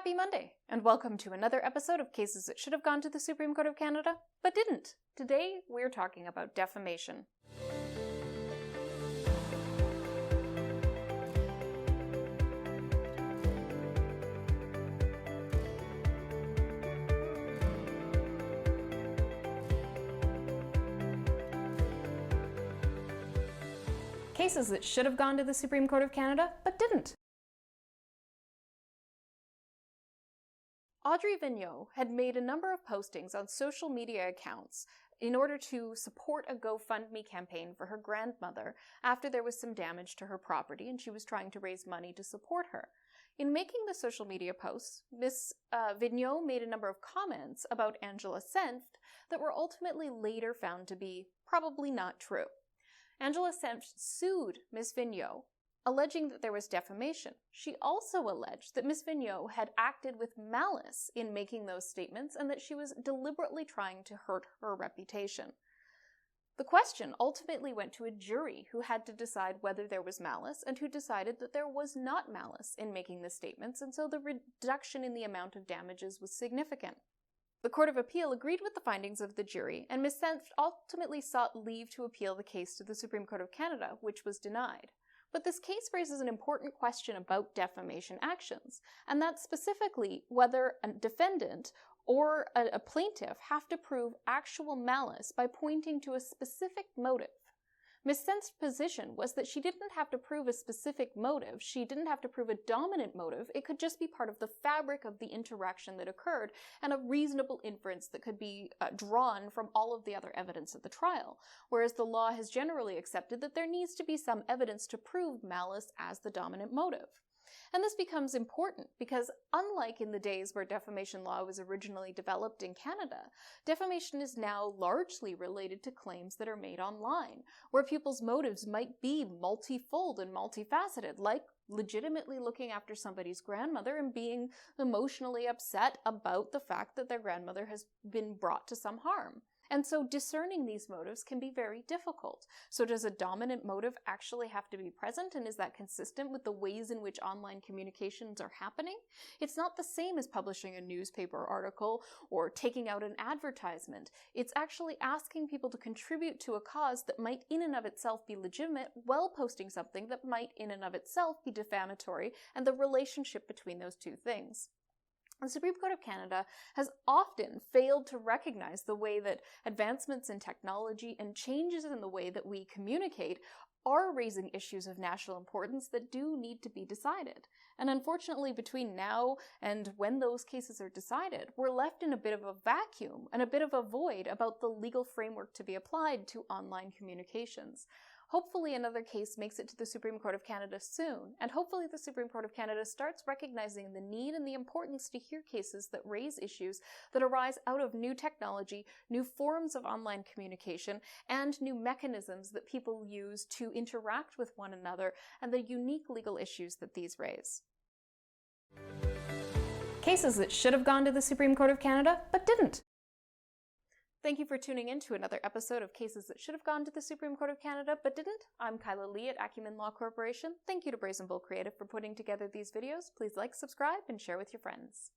Happy Monday, and welcome to another episode of Cases That Should Have Gone to the Supreme Court of Canada, but didn't. Today, we're talking about defamation. Cases that should have gone to the Supreme Court of Canada, but didn't. Audrey Vigneault had made a number of postings on social media accounts in order to support a GoFundMe campaign for her grandmother after there was some damage to her property and she was trying to raise money to support her. In making the social media posts, Ms. Vigneault made a number of comments about Angela Senft that were ultimately later found to be probably not true. Angela Senft sued Ms. Vigneault, alleging that there was defamation. She also alleged that Ms. Vigneault had acted with malice in making those statements and that she was deliberately trying to hurt her reputation. The question ultimately went to a jury who had to decide whether there was malice and who decided that there was not malice in making the statements, and so the reduction in the amount of damages was significant. The Court of Appeal agreed with the findings of the jury, and Ms. Senft ultimately sought leave to appeal the case to the Supreme Court of Canada, which was denied. But this case raises an important question about defamation actions, and that's specifically whether a defendant or a plaintiff have to prove actual malice by pointing to a specific motive. Ms. Senft's position was that she didn't have to prove a specific motive, she didn't have to prove a dominant motive, it could just be part of the fabric of the interaction that occurred and a reasonable inference that could be drawn from all of the other evidence at the trial, whereas the law has generally accepted that there needs to be some evidence to prove malice as the dominant motive. And this becomes important because unlike in the days where defamation law was originally developed in Canada, defamation is now largely related to claims that are made online, where people's motives might be multifold and multifaceted, like legitimately looking after somebody's grandmother and being emotionally upset about the fact that their grandmother has been brought to some harm. And so discerning these motives can be very difficult. So does a dominant motive actually have to be present, and is that consistent with the ways in which online communications are happening? It's not the same as publishing a newspaper article or taking out an advertisement. It's actually asking people to contribute to a cause that might in and of itself be legitimate while posting something that might in and of itself be defamatory, and the relationship between those two things. The Supreme Court of Canada has often failed to recognize the way that advancements in technology and changes in the way that we communicate are raising issues of national importance that do need to be decided. And unfortunately, between now and when those cases are decided, we're left in a bit of a vacuum and a bit of a void about the legal framework to be applied to online communications. Hopefully another case makes it to the Supreme Court of Canada soon, and hopefully the Supreme Court of Canada starts recognizing the need and the importance to hear cases that raise issues that arise out of new technology, new forms of online communication, and new mechanisms that people use to interact with one another, and the unique legal issues that these raise. Cases that should have gone to the Supreme Court of Canada, but didn't. Thank you for tuning in to another episode of Cases That Should Have Gone to the Supreme Court of Canada, but didn't. I'm Kyla Lee at Acumen Law Corporation. Thank you to Brazen Bull Creative for putting together these videos. Please like, subscribe, and share with your friends.